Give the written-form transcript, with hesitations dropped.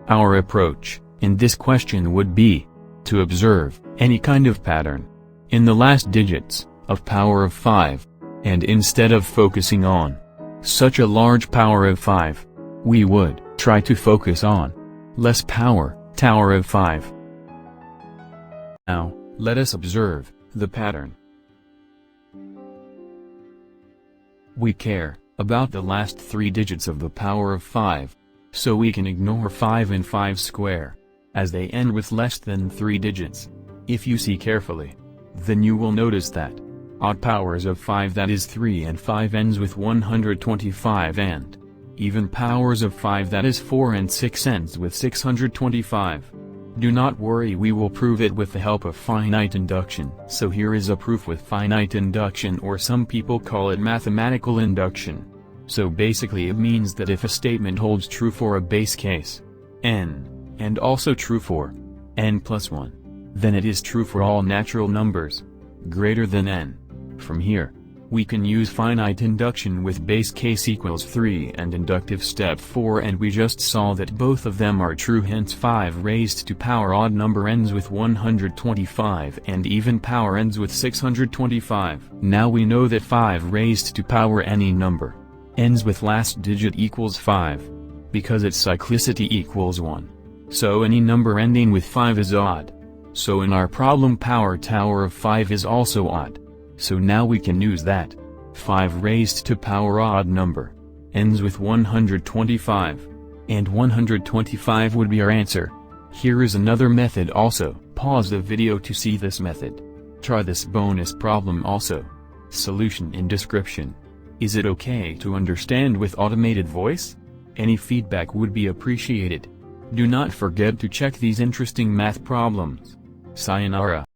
Our approach in this question would be to observe any kind of pattern in the last digits of power of 5, and instead of focusing on such a large power of 5, we would try to focus on less power, tower of 5. Now, let us observe the pattern. We care about the last 3 digits of the power of 5, so we can ignore 5 and 5 square, as they end with less than 3 digits. If you see carefully, then you will notice that odd powers of 5, that is 3 and 5, ends with 125, and even powers of 5, that is 4 and 6, ends with 625. Do not worry, we will prove it with the help of finite induction. So here is a proof with finite induction, or some people call it mathematical induction. So basically it means that if a statement holds true for a base case n, and also true for n plus 1, then it is true for all natural numbers greater than n. From here, we can use finite induction with base case equals 3 and inductive step 4, and we just saw that both of them are true. Hence 5 raised to power odd number ends with 125 and even power ends with 625. Now we know that 5 raised to power any number ends with last digit equals 5, because its cyclicity equals 1. So any number ending with 5 is odd. So in our problem, power tower of 5 is also odd. So now we can use that 5 raised to power odd number ends with 125, and 125 would be our answer. Here is another method also. Pause the video to see this method. Try this bonus problem also. Solution in description. Is it okay to understand with automated voice? Any feedback would be appreciated. Do not forget to check these interesting math problems. Sayonara.